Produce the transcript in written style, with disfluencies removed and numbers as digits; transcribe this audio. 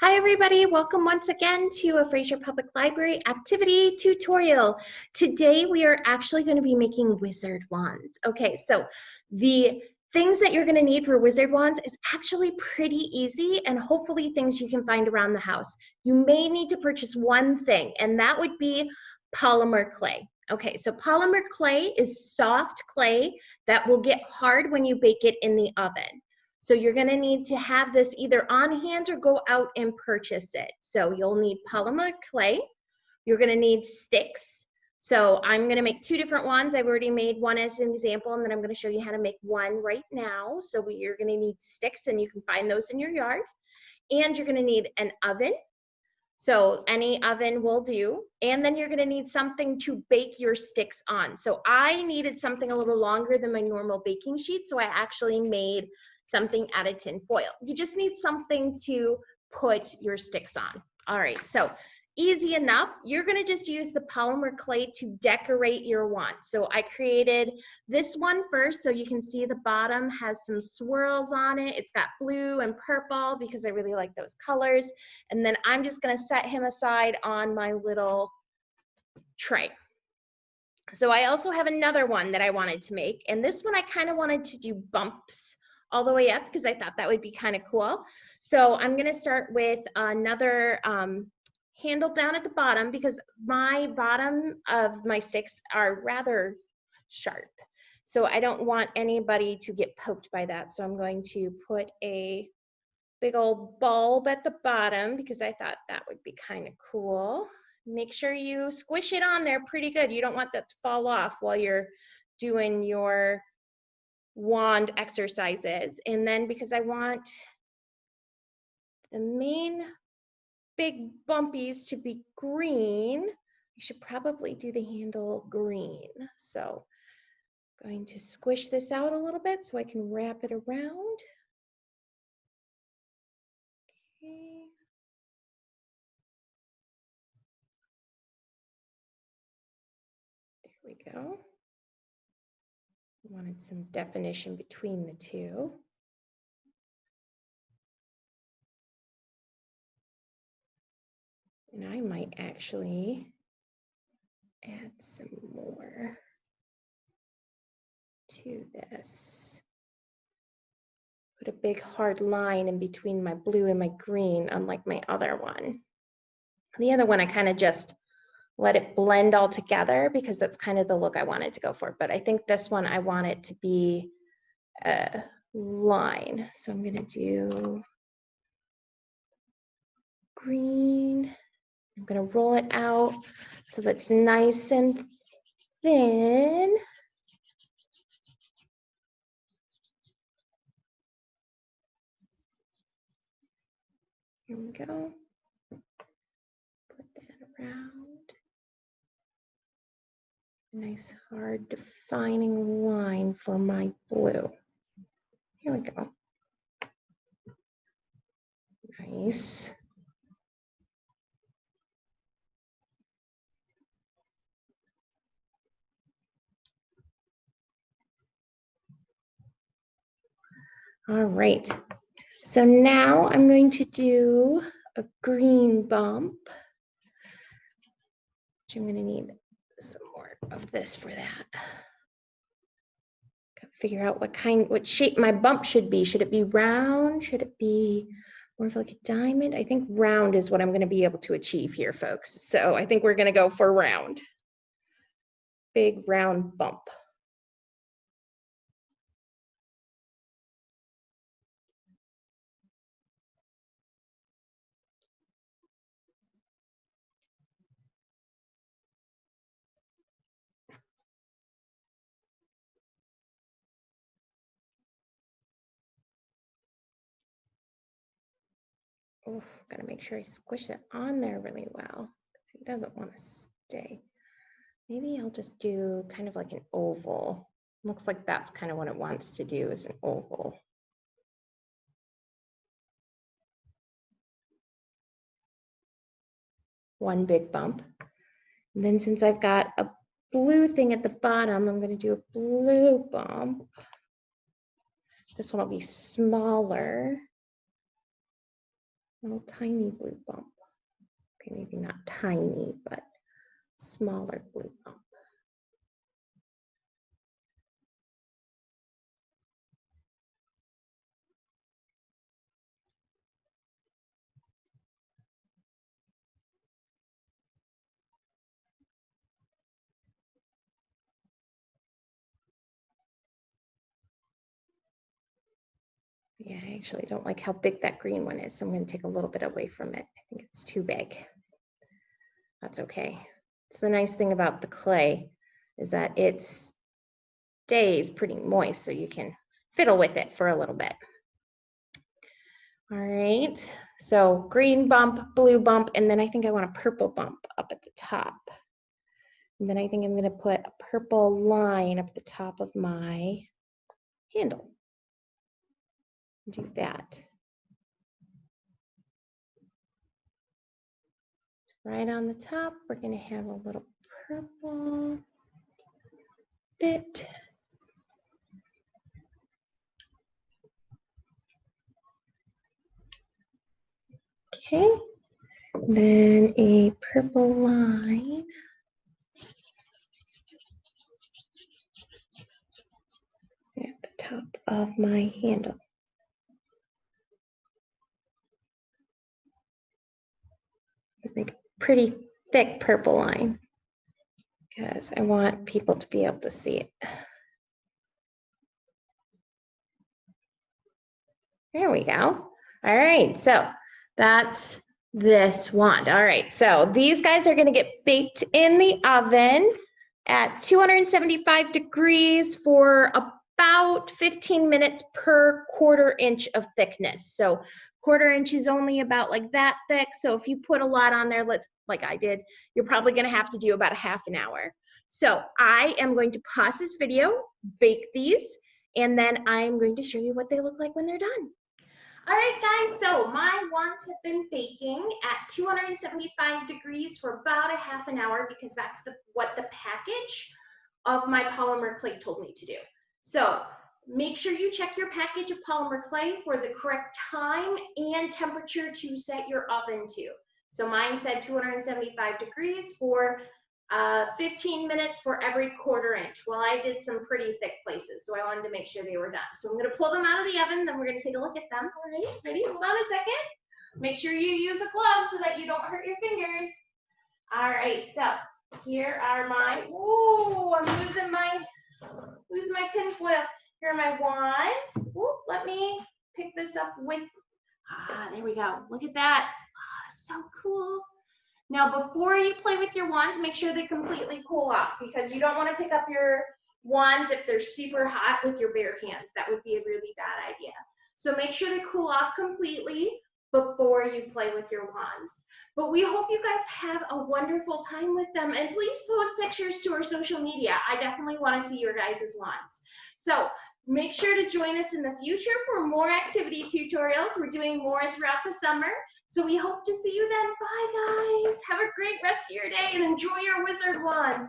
Hi everybody, welcome once again to a Fraser Public Library activity tutorial. Today we are actually going to be making wizard wands. Okay, so the things that you're going to need for wizard wands is actually pretty easy and hopefully things you can find around the house. You may need to purchase one thing, and that would be polymer clay. Okay, so polymer clay is soft clay that will get hard when you bake it in the oven. So you're going to need to have this either on hand or go out and purchase it. So you'll need polymer clay. You're going to need sticks. So I'm going to make two different ones. I've already made one as an example, and then I'm going to show you how to make one right now. So you're going to need sticks, and you can find those in your yard. And you're going to need an oven. So any oven will do. And then you're going to need something to bake your sticks on. So I needed something a little longer than my normal baking sheet. So I actually made something out of tin foil. You just need something to put your sticks on. All right, so easy enough. You're gonna just use the polymer clay to decorate your wand. So I created this one first, so you can see the bottom has some swirls on it. It's got blue and purple because I really like those colors. And then I'm just gonna set him aside on my little tray. So I also have another one that I wanted to make, and this one I kind of wanted to do bumps all the way up because I thought that would be kind of cool. So I'm going to start with another handle down at the bottom because my bottom of my sticks are rather sharp. So I don't want anybody to get poked by that. So I'm going to put a big old bulb at the bottom because I thought that would be kind of cool. Make sure you squish it on there pretty good. You don't want that to fall off while you're doing your wand exercises. And then because I want the main big bumpies to be green, I should probably do the handle green. So I'm going to squish this out a little bit so I can wrap it around. Okay. There we go. Wanted some definition between the two. And I might actually add some more to this. Put a big hard line in between my blue and my green, unlike my other one. The other one, I kind of just let it blend all together because that's kind of the look I wanted to go for. But I think this one, I want it to be a line. So I'm going to do green. I'm going to roll it out so that's nice and thin. Here we go. Put that around. Nice hard defining line for my blue. Here we go. Nice. All right. So now I'm going to do a green bump, which I'm going to need some more of this for that. Got to figure out what shape my bump should be. Should it be round? Should it be more of like a diamond? I think round is what I'm going to be able to achieve here, folks. So I think we're going to go for round. Big round bump. Oh, gotta make sure I squish it on there really well. It doesn't want to stay. Maybe I'll just do kind of like an oval. Looks like that's kind of what it wants to do, is an oval. One big bump. And then since I've got a blue thing at the bottom, I'm going to do a blue bump. This one will be smaller. little tiny blue bump. Okay, maybe not tiny, but smaller blue bump. Yeah, I actually don't like how big that green one is, so I'm going to take a little bit away from it. I think it's too big. That's okay. It's the nice thing about the clay is that it stays pretty moist, so you can fiddle with it for a little bit. All right, so green bump, blue bump, and then I think I want a purple bump up at the top. And then I think I'm going to put a purple line up the top of my handle. Do that. Right on the top, we're going to have a little purple bit. Okay, then a purple line at the top of my handle. Make a pretty thick purple line because I want people to be able to see it. There we go. All right, so that's this wand. All right, so these guys are going to get baked in the oven at 275 degrees for about 15 minutes per 1/4 inch of thickness. So 1/4 inch is only about like that thick. So if you put a lot on there, like I did, you're probably going to have to do about a ½ an hour. So I am going to pause this video, bake these, and then I'm going to show you what they look like when they're done. All right, guys, so my wands have been baking at 275 degrees for about a ½ an hour because that's what the package of my polymer clay told me to do. So make sure you check your package of polymer clay for the correct time and temperature to set your oven to. So mine said 275 degrees for 15 minutes for every 1/4 inch. Well, I did some pretty thick places, so I wanted to make sure they were done. So I'm going to pull them out of the oven, then we're going to take a look at them. All right, ready? Hold on a second. Make sure you use a glove so that you don't hurt your fingers. All right, so here are my, ooh, I'm losing my tin foil. Here are my wands. Ooh, let me pick this up with, there we go. Look at that. So cool. Now, before you play with your wands, make sure they completely cool off because you don't want to pick up your wands if they're super hot with your bare hands. That would be a really bad idea. So make sure they cool off completely before you play with your wands. But we hope you guys have a wonderful time with them, and please post pictures to our social media. I definitely want to see your guys' wands. So make sure to join us in the future for more activity tutorials. We're doing more throughout the summer. So we hope to see you then. Bye, guys. Have a great rest of your day and enjoy your wizard wands.